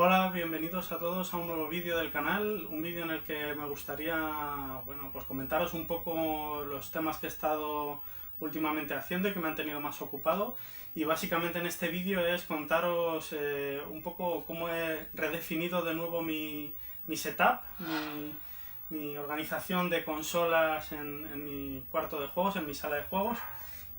Hola, bienvenidos a todos a un nuevo vídeo del canal, un vídeo en el que me gustaría, pues comentaros un poco los temas que he estado últimamente haciendo y que me han tenido más ocupado. Y básicamente en este vídeo es contaros un poco cómo he redefinido de nuevo mi setup, mi organización de consolas en mi cuarto de juegos, en mi sala de juegos.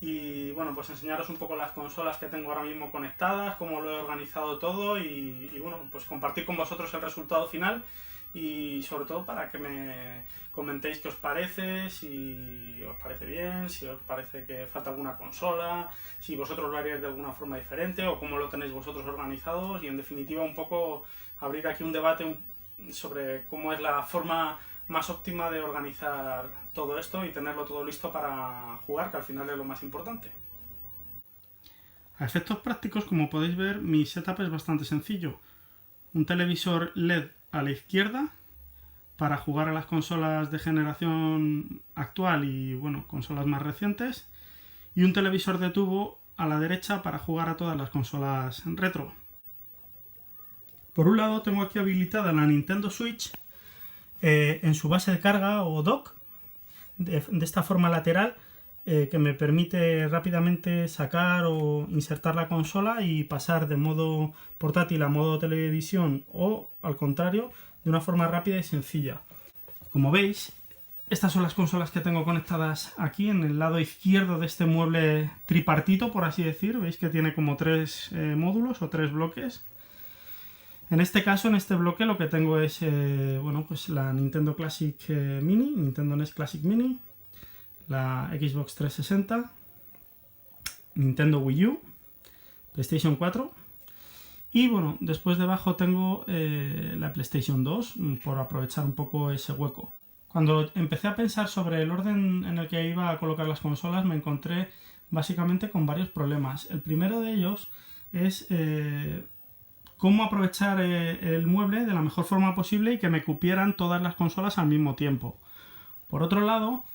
Y bueno, pues enseñaros un poco las consolas que tengo ahora mismo conectadas, cómo lo he organizado todo y bueno, pues compartir con vosotros el resultado final y sobre todo para que me comentéis qué os parece, si os parece bien, si os parece que falta alguna consola, si vosotros lo haríais de alguna forma diferente o cómo lo tenéis vosotros organizados y en definitiva un poco abrir aquí un debate sobre cómo es la forma más óptima de organizar todo esto y tenerlo todo listo para jugar, que al final es lo más importante. A efectos prácticos, como podéis ver, mi setup es bastante sencillo. Un televisor LED a la izquierda para jugar a las consolas de generación actual y bueno, consolas más recientes, y un televisor de tubo a la derecha para jugar a todas las consolas retro. Por un lado tengo aquí habilitada la Nintendo Switch en su base de carga o dock, de esta forma lateral, que me permite rápidamente sacar o insertar la consola y pasar de modo portátil a modo televisión o al contrario, de una forma rápida y sencilla. Como veis, estas son las consolas que tengo conectadas aquí en el lado izquierdo de este mueble tripartito, por así decir. Veis que tiene como tres módulos o tres bloques. En este caso, en este bloque, lo que tengo es bueno, pues la Nintendo Classic Mini, Nintendo NES Classic Mini, la Xbox 360, Nintendo Wii U, PlayStation 4 y bueno, después debajo tengo la PlayStation 2 por aprovechar un poco ese hueco. Cuando empecé a pensar sobre el orden en el que iba a colocar las consolas me encontré básicamente con varios problemas. El primero de ellos es cómo aprovechar el mueble de la mejor forma posible y que me cupieran todas las consolas al mismo tiempo. Por otro lado,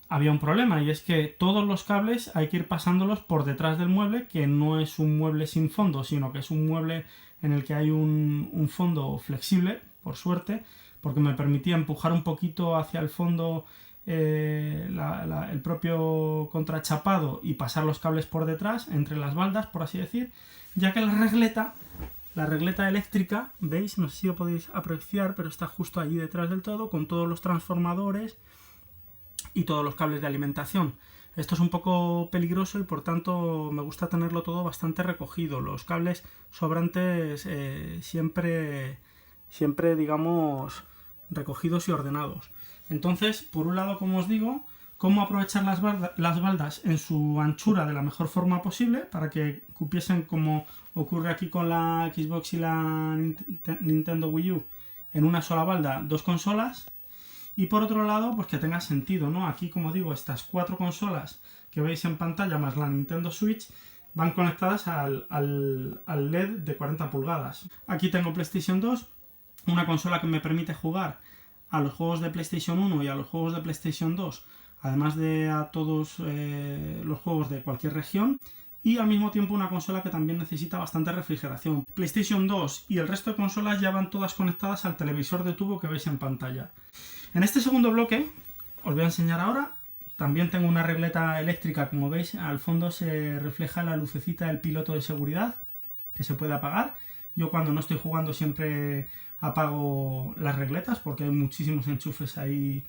había un problema y es que todos los cables hay que ir pasándolos por detrás del mueble, que no es un mueble sin fondo, sino que es un mueble en el que hay un fondo flexible, por suerte, porque me permitía empujar un poquito hacia el fondo el propio contrachapado y pasar los cables por detrás, entre las baldas, por así decir, ya que la regleta eléctrica, veis, no sé si lo podéis apreciar, pero está justo allí detrás del todo, con todos los transformadores y todos los cables de alimentación. Esto es un poco peligroso y por tanto me gusta tenerlo todo bastante recogido. Los cables sobrantes siempre, digamos, recogidos y ordenados. Entonces, por un lado, como os digo, cómo aprovechar las baldas en su anchura de la mejor forma posible para que cupiesen, como ocurre aquí con la Xbox y la Nintendo Wii U, en una sola balda dos consolas. Y por otro lado, pues que tenga sentido, ¿no? Aquí, como digo, estas cuatro consolas que veis en pantalla más la Nintendo Switch van conectadas al LED de 40 pulgadas. Aquí tengo PlayStation 2, una consola que me permite jugar a los juegos de PlayStation 1 y a los juegos de PlayStation 2, además de a todos los juegos de cualquier región, y al mismo tiempo una consola que también necesita bastante refrigeración. PlayStation 2 y el resto de consolas ya van todas conectadas al televisor de tubo que veis en pantalla. En este segundo bloque, os voy a enseñar ahora, también tengo una regleta eléctrica, como veis, al fondo se refleja la lucecita del piloto de seguridad, que se puede apagar. Yo cuando no estoy jugando siempre apago las regletas porque hay muchísimos enchufes ahí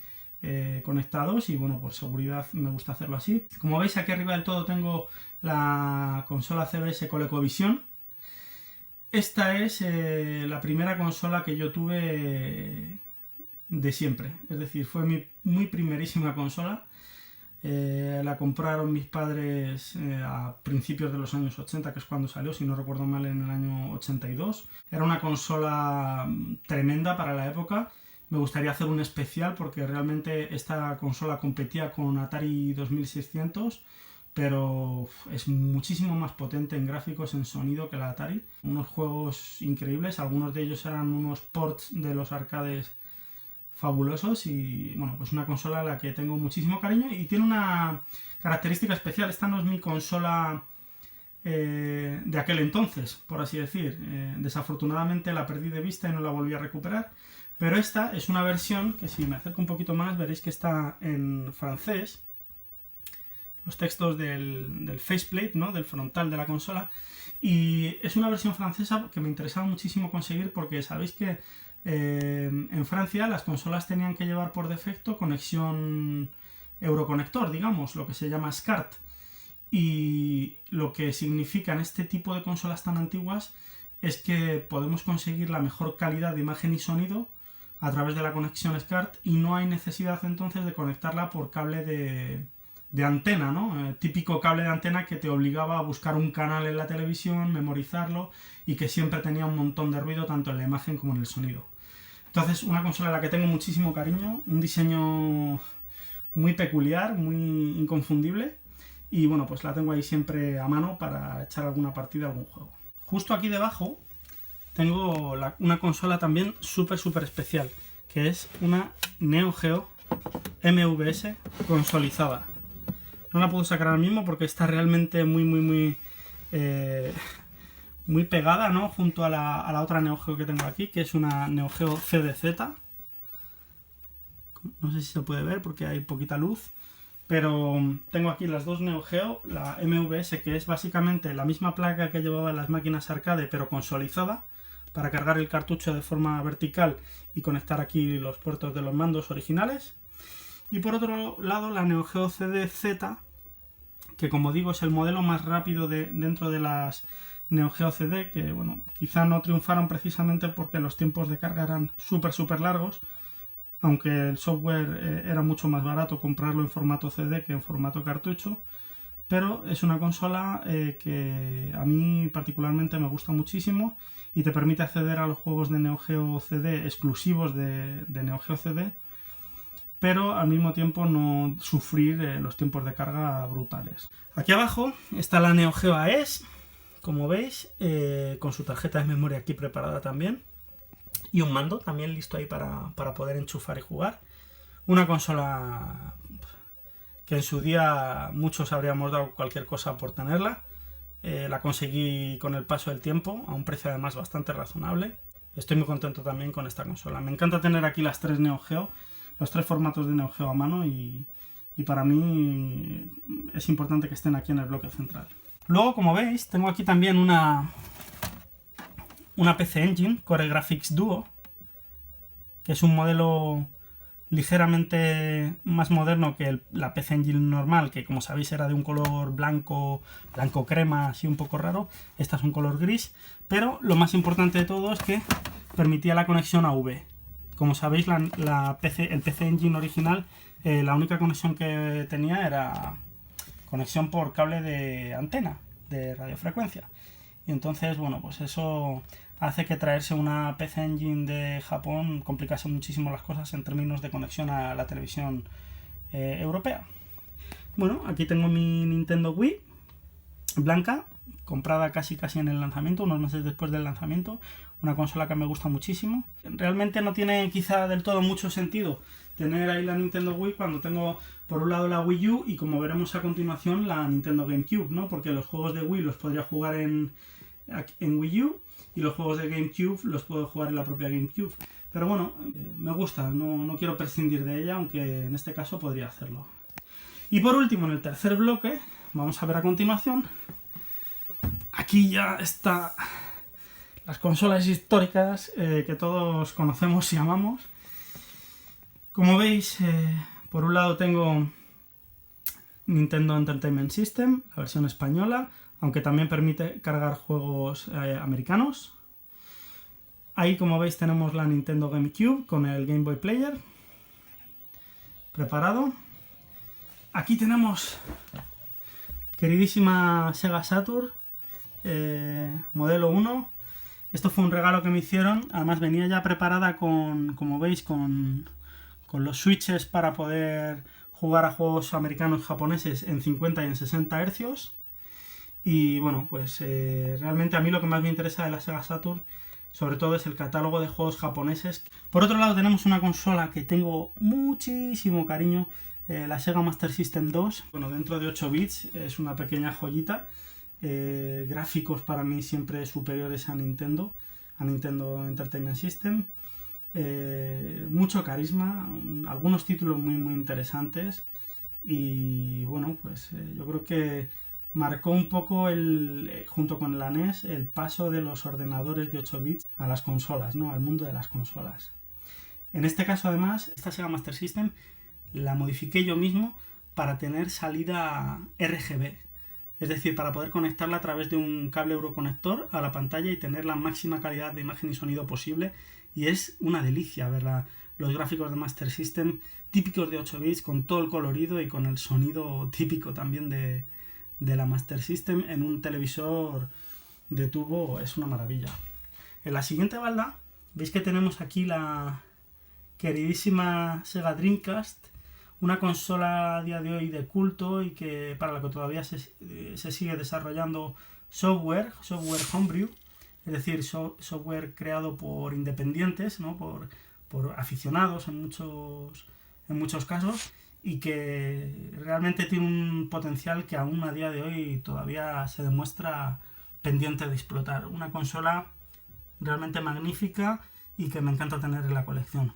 conectados y bueno, por seguridad me gusta hacerlo así. Como veis, aquí arriba del todo tengo la consola CBS ColecoVision. Esta es la primera consola que yo tuve de siempre, es decir, fue mi muy primerísima consola. La compraron mis padres a principios de los años 80, que es cuando salió, si no recuerdo mal, en el año 82. Era una consola tremenda para la época. Me gustaría hacer un especial porque realmente esta consola competía con Atari 2600, pero es muchísimo más potente en gráficos, en sonido que la Atari. Unos juegos increíbles, algunos de ellos eran unos ports de los arcades fabulosos y bueno, pues una consola a la que tengo muchísimo cariño y tiene una característica especial. Esta no es mi consola de aquel entonces, por así decir. Desafortunadamente la perdí de vista y no la volví a recuperar. Pero esta es una versión que, si me acerco un poquito más, veréis que está en francés. Los textos del faceplate, ¿no? Del frontal de la consola. Y es una versión francesa que me interesaba muchísimo conseguir, porque sabéis que en Francia las consolas tenían que llevar por defecto conexión Euroconector, digamos, lo que se llama SCART. Y lo que significa en este tipo de consolas tan antiguas es que podemos conseguir la mejor calidad de imagen y sonido a través de la conexión SCART, y no hay necesidad entonces de conectarla por cable de antena, ¿no? Típico cable de antena que te obligaba a buscar un canal en la televisión, memorizarlo, y que siempre tenía un montón de ruido tanto en la imagen como en el sonido. Entonces, una consola a la que tengo muchísimo cariño, un diseño muy peculiar, muy inconfundible, y bueno, pues la tengo ahí siempre a mano para echar alguna partida, algún juego. Justo aquí debajo tengo una consola también súper especial, que es una Neo Geo MVS consolizada. No la puedo sacar ahora mismo porque está realmente muy pegada, ¿no? Junto a la otra Neo Geo que tengo aquí, que es una Neo Geo CDZ. No sé si se puede ver porque hay poquita luz, pero tengo aquí las dos Neo Geo, la MVS, que es básicamente la misma placa que llevaba en las máquinas arcade, pero consolizada, para cargar el cartucho de forma vertical y conectar aquí los puertos de los mandos originales. Y por otro lado la Neo Geo CDZ, que como digo es el modelo más rápido dentro de las Neo Geo CD, que bueno, quizá no triunfaron precisamente porque los tiempos de carga eran súper largos, aunque el software era mucho más barato comprarlo en formato CD que en formato cartucho. Pero es una consola que a mí particularmente me gusta muchísimo y te permite acceder a los juegos de Neo Geo CD exclusivos de Neo Geo CD, pero al mismo tiempo no sufrir los tiempos de carga brutales. Aquí abajo está la Neo Geo AES, como veis, con su tarjeta de memoria aquí preparada también, y un mando también listo ahí para poder enchufar y jugar. Una consola que en su día muchos habríamos dado cualquier cosa por tenerla. La conseguí con el paso del tiempo, a un precio además bastante razonable. Estoy muy contento también con esta consola. Me encanta tener aquí las tres Neo Geo, los tres formatos de Neo Geo a mano, y para mí es importante que estén aquí en el bloque central. Luego, como veis, tengo aquí también una PC Engine Core Graphics Duo, que es un modelo ligeramente más moderno que la PC Engine normal, que como sabéis era de un color blanco crema, así un poco raro. Esta es un color gris, pero lo más importante de todo es que permitía la conexión AV. Como sabéis, el PC Engine original, la única conexión que tenía era conexión por cable de antena, de radiofrecuencia. Y entonces, bueno, pues eso hace que traerse una PC Engine de Japón complicase muchísimo las cosas en términos de conexión a la televisión europea. Bueno, aquí tengo mi Nintendo Wii blanca, comprada casi en el lanzamiento, unos meses después del lanzamiento. Una consola que me gusta muchísimo. Realmente no tiene quizá del todo mucho sentido tener ahí la Nintendo Wii cuando tengo por un lado la Wii U y, como veremos a continuación, la Nintendo GameCube, ¿no? Porque los juegos de Wii los podría jugar en Wii U, y los juegos de GameCube los puedo jugar en la propia GameCube. Pero bueno, me gusta, no quiero prescindir de ella, aunque en este caso podría hacerlo. Y por último, en el tercer bloque, vamos a ver a continuación, aquí ya está las consolas históricas que todos conocemos y amamos. Como veis, por un lado tengo Nintendo Entertainment System, la versión española, aunque también permite cargar juegos americanos. Ahí, como veis, tenemos la Nintendo GameCube con el Game Boy Player preparado. Aquí tenemos queridísima Sega Saturn, modelo 1. Esto fue un regalo que me hicieron, además venía ya preparada como veis, con los switches para poder jugar a juegos americanos, japoneses en 50 y en 60 Hz. Y bueno, pues realmente a mí lo que más me interesa de la Sega Saturn sobre todo es el catálogo de juegos japoneses. Por otro lado tenemos una consola que tengo muchísimo cariño, la Sega Master System 2. Bueno, dentro de 8 bits es una pequeña joyita. gráficos para mí siempre superiores a Nintendo Entertainment System, mucho carisma, algunos títulos muy interesantes y bueno, pues yo creo que marcó un poco junto con la NES el paso de los ordenadores de 8 bits a las consolas, ¿no? Al mundo de las consolas. En este caso además, esta Sega Master System la modifiqué yo mismo para tener salida RGB. Es decir, para poder conectarla a través de un cable Euroconector a la pantalla y tener la máxima calidad de imagen y sonido posible. Y es una delicia ver los gráficos de Master System típicos de 8 bits con todo el colorido y con el sonido típico también de la Master System en un televisor de tubo. Es una maravilla. En la siguiente balda veis que tenemos aquí la queridísima Sega Dreamcast, una consola a día de hoy de culto y que para la que todavía se sigue desarrollando software homebrew, es decir, software creado por independientes, ¿no? por aficionados en muchos casos, y que realmente tiene un potencial que aún a día de hoy todavía se demuestra pendiente de explotar. Una consola realmente magnífica y que me encanta tener en la colección.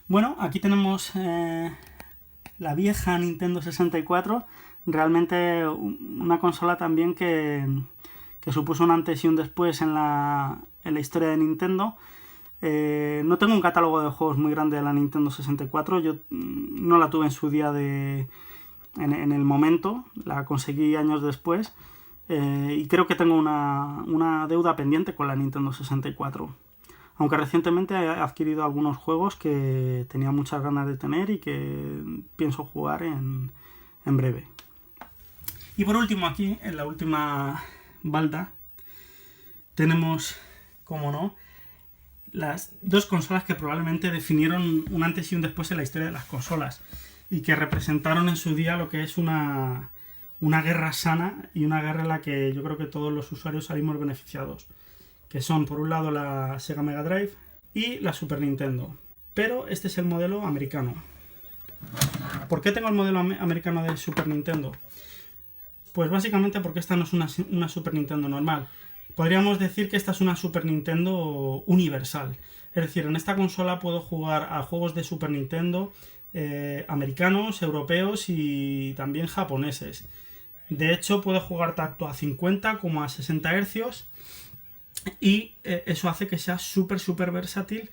Bueno, aquí tenemos la vieja Nintendo 64, realmente una consola también que supuso un antes y un después en la historia de Nintendo. No tengo un catálogo de juegos muy grande de la Nintendo 64, yo no la tuve en su día en el momento, la conseguí años después, y creo que tengo una deuda pendiente con la Nintendo 64. Aunque recientemente he adquirido algunos juegos que tenía muchas ganas de tener y que pienso jugar en breve. Y por último aquí, en la última balda, tenemos, como no, las dos consolas que probablemente definieron un antes y un después en la historia de las consolas y que representaron en su día lo que es una guerra sana y una guerra en la que yo creo que todos los usuarios salimos beneficiados, que son por un lado la Sega Mega Drive y la Super Nintendo. Pero este es el modelo americano. ¿Por qué tengo el modelo americano de Super Nintendo? Pues básicamente porque esta no es una Super Nintendo normal. Podríamos decir que esta es una Super Nintendo universal. Es decir, en esta consola puedo jugar a juegos de Super Nintendo americanos, europeos y también japoneses. De hecho, puedo jugar tanto a 50 como a 60 Hz. Y eso hace que sea súper versátil.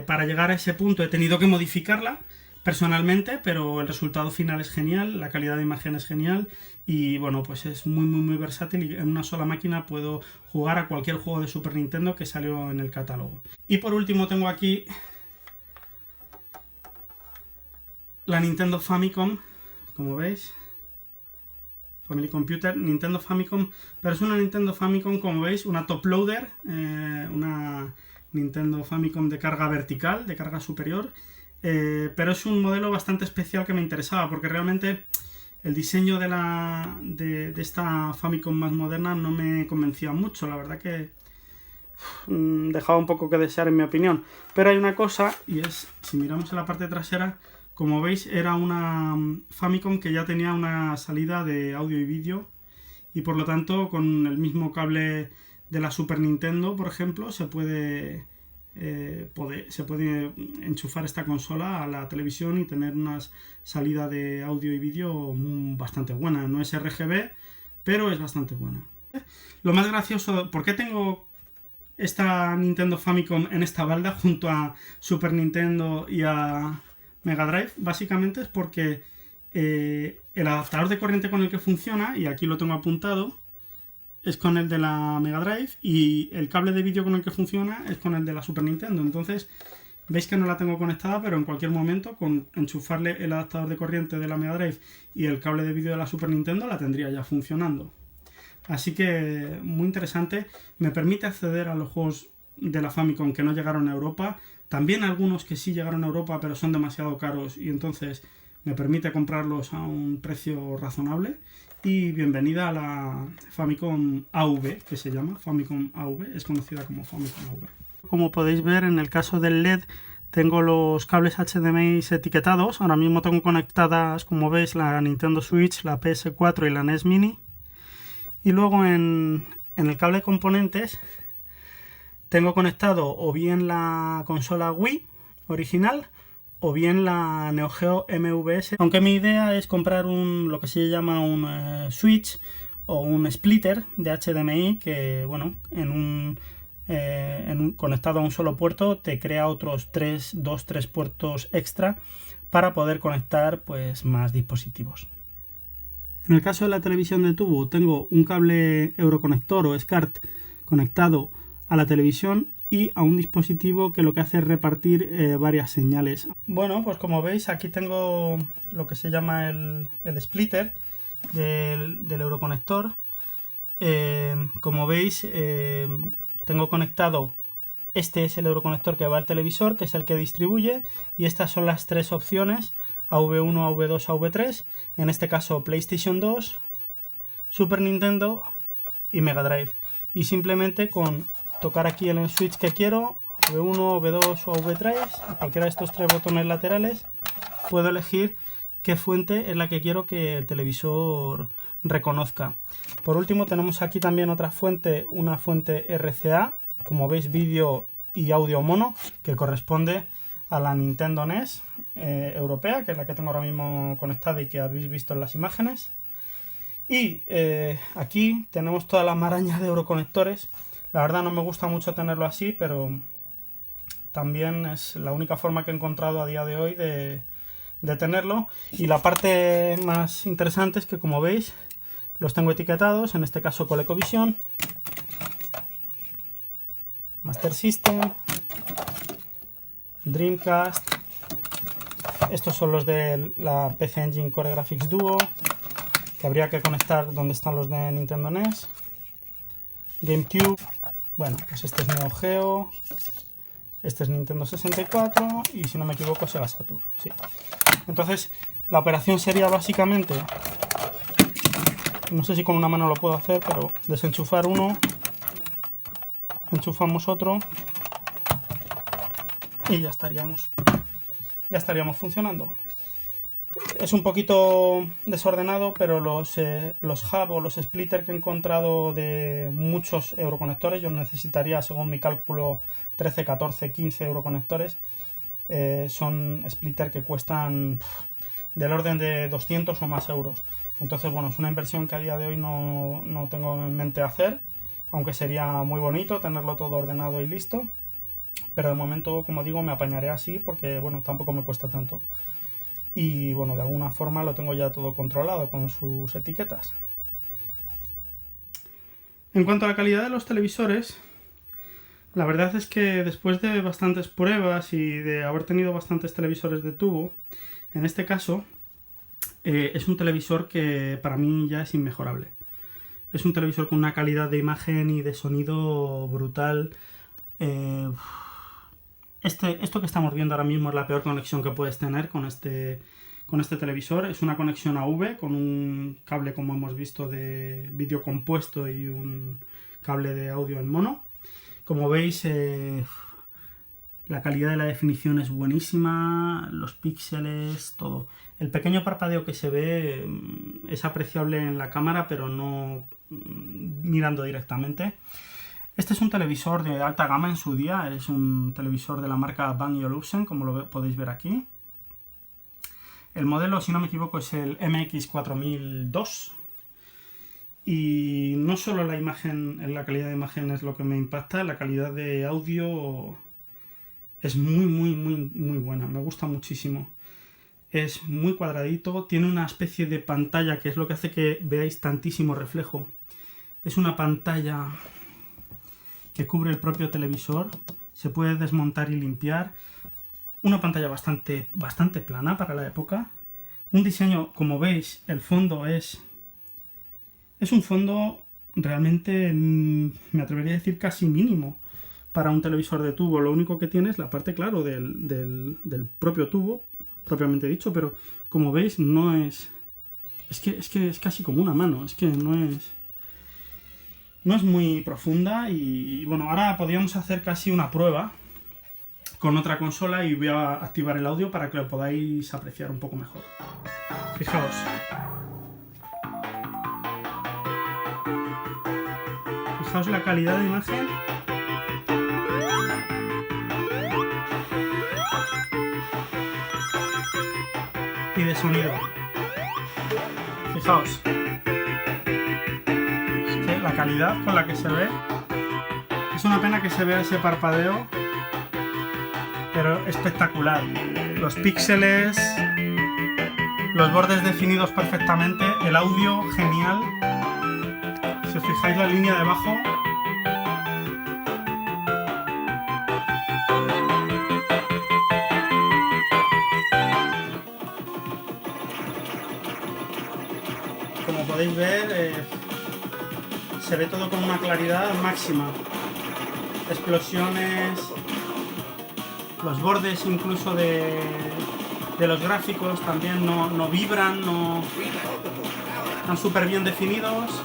Para llegar a ese punto he tenido que modificarla personalmente, pero el resultado final es genial, la calidad de imagen es genial y bueno, pues es muy versátil y en una sola máquina puedo jugar a cualquier juego de Super Nintendo que salió en el catálogo. Y por último tengo aquí la Nintendo Famicom, como veis. Family Computer, Nintendo Famicom, pero es una Nintendo Famicom, como veis, una top loader, una Nintendo Famicom de carga vertical, de carga superior, pero es un modelo bastante especial que me interesaba, porque realmente el diseño de esta Famicom más moderna no me convencía mucho, la verdad que dejaba un poco que desear en mi opinión, pero hay una cosa, y es, si miramos en la parte trasera, como veis, era una Famicom que ya tenía una salida de audio y vídeo y por lo tanto con el mismo cable de la Super Nintendo, por ejemplo, se puede enchufar esta consola a la televisión y tener una salida de audio y vídeo bastante buena. No es RGB, pero es bastante buena. Lo más gracioso, ¿por qué tengo esta Nintendo Famicom en esta balda junto a Super Nintendo y a Mega Drive? Básicamente es porque el adaptador de corriente con el que funciona, y aquí lo tengo apuntado, es con el de la Mega Drive y el cable de vídeo con el que funciona es con el de la Super Nintendo. Entonces veis que no la tengo conectada, pero en cualquier momento con enchufarle el adaptador de corriente de la Mega Drive y el cable de vídeo de la Super Nintendo la tendría ya funcionando. Así que muy interesante, me permite acceder a los juegos de la Famicom que no llegaron a Europa, también algunos que sí llegaron a Europa pero son demasiado caros y entonces me permite comprarlos a un precio razonable. Y bienvenida a la Famicom AV, que se llama Famicom AV, es conocida como Famicom AV. Como podéis ver, en el caso del LED tengo los cables HDMI etiquetados. Ahora mismo tengo conectadas, como veis, la Nintendo Switch, la PS4 y la NES Mini. Y luego en el cable de componentes tengo conectado o bien la consola Wii original o bien la Neo Geo MVS, aunque mi idea es comprar lo que se llama un switch o un splitter de HDMI que, bueno, conectado a un solo puerto te crea otros 3 puertos extra para poder conectar pues más dispositivos. En el caso de la televisión de tubo tengo un cable Euroconector o SCART conectado a la televisión y a un dispositivo que lo que hace es repartir varias señales. Bueno, pues como veis aquí tengo lo que se llama el splitter del Euroconector. Como veis tengo conectado, este es el Euroconector que va al televisor, que es el que distribuye, y estas son las tres opciones: AV1, AV2, AV3, en este caso PlayStation 2, Super Nintendo y Mega Drive. Y simplemente con tocar aquí el switch que quiero, V1, V2 o V3, cualquiera de estos tres botones laterales, puedo elegir qué fuente es la que quiero que el televisor reconozca. Por último tenemos aquí también otra fuente, una fuente RCA, como veis vídeo y audio mono, que corresponde a la Nintendo NES europea, que es la que tengo ahora mismo conectada y que habéis visto en las imágenes. Y aquí tenemos toda la maraña de euroconectores. La verdad no me gusta mucho tenerlo así, pero también es la única forma que he encontrado a día de hoy de tenerlo. Y la parte más interesante es que, como veis, los tengo etiquetados, en este caso ColecoVision, Master System, Dreamcast. Estos son los de la PC Engine Core Graphics Duo, que habría que conectar donde están los de Nintendo NES. GameCube, bueno, pues este es Neo Geo, este es Nintendo 64 y, si no me equivoco, Sega Saturn. Sí. Entonces la operación sería básicamente, no sé si con una mano lo puedo hacer, pero desenchufar uno, enchufamos otro y ya estaríamos funcionando. Es un poquito desordenado, pero los hub o los splitter que he encontrado de muchos euroconectores, yo necesitaría, según mi cálculo, 13, 14, 15 euroconectores. Son splitter que cuestan del orden de 200 o más euros. Entonces, bueno, es una inversión que a día de hoy no tengo en mente hacer, aunque sería muy bonito tenerlo todo ordenado y listo. Pero de momento, como digo, me apañaré así porque, bueno, tampoco me cuesta tanto. Y, bueno, de alguna forma lo tengo ya todo controlado con sus etiquetas. En cuanto a la calidad de los televisores, la verdad es que después de bastantes pruebas y de haber tenido bastantes televisores de tubo, en este caso es un televisor que para mí ya es inmejorable. Es un televisor con una calidad de imagen y de sonido brutal. Esto que estamos viendo ahora mismo es la peor conexión que puedes tener con este televisor. Es una conexión AV con un cable, como hemos visto, de vídeo compuesto y un cable de audio en mono. Como veis, la calidad de la definición es buenísima, los píxeles, todo. El pequeño parpadeo que se ve es apreciable en la cámara, pero no mirando directamente. Este es un televisor de alta gama en su día, es un televisor de la marca Bang & Olufsen, como lo podéis ver aquí. El modelo, si no me equivoco, es el MX4002. Y no solo la imagen, la calidad de imagen es lo que me impacta, la calidad de audio es muy buena, me gusta muchísimo. Es muy cuadradito, tiene una especie de pantalla que es lo que hace que veáis tantísimo reflejo. Es una pantalla que cubre el propio televisor, se puede desmontar y limpiar. Una pantalla bastante plana para la época. Un diseño, como veis, el fondo es un fondo realmente, me atrevería a decir, casi mínimo para un televisor de tubo. Lo único que tiene es la parte, claro, del propio tubo, propiamente dicho, pero como veis no es... Es que es casi como una mano, es que no es muy profunda. Y bueno, ahora podríamos hacer casi una prueba con otra consola y voy a activar el audio para que lo podáis apreciar un poco mejor. Fijaos. Fijaos la calidad de imagen. Y de sonido. Fijaos. Es que la calidad con la que se ve. Es una pena que se vea ese parpadeo. Pero espectacular. Los píxeles. Los bordes definidos perfectamente. El audio genial. Si os fijáis la línea de abajo. Como podéis ver, se ve todo con una claridad máxima. Explosiones, los bordes incluso de los gráficos también no vibran, están súper bien definidos.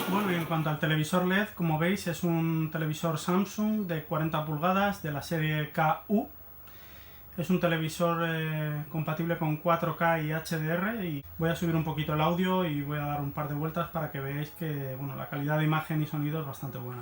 Bueno, y en cuanto al televisor LED, como veis, es un televisor Samsung de 40 pulgadas de la serie KU. Es un televisor compatible con 4K y HDR, y voy a subir un poquito el audio y voy a dar un par de vueltas para que veáis que bueno, la calidad de imagen y sonido es bastante buena.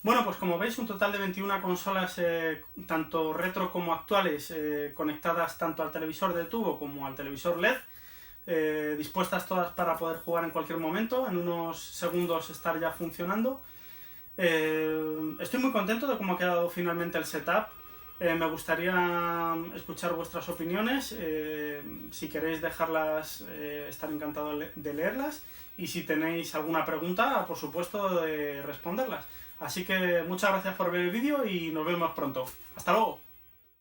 Bueno, pues como veis, un total de 21 consolas, tanto retro como actuales, conectadas tanto al televisor de tubo como al televisor LED, dispuestas todas para poder jugar en cualquier momento, en unos segundos estar ya funcionando. Estoy muy contento de cómo ha quedado finalmente el setup. Me gustaría escuchar vuestras opiniones. Si queréis dejarlas, estaré encantado de leerlas. Y si tenéis alguna pregunta, por supuesto, de responderlas. Así que muchas gracias por ver el vídeo y nos vemos pronto. ¡Hasta luego!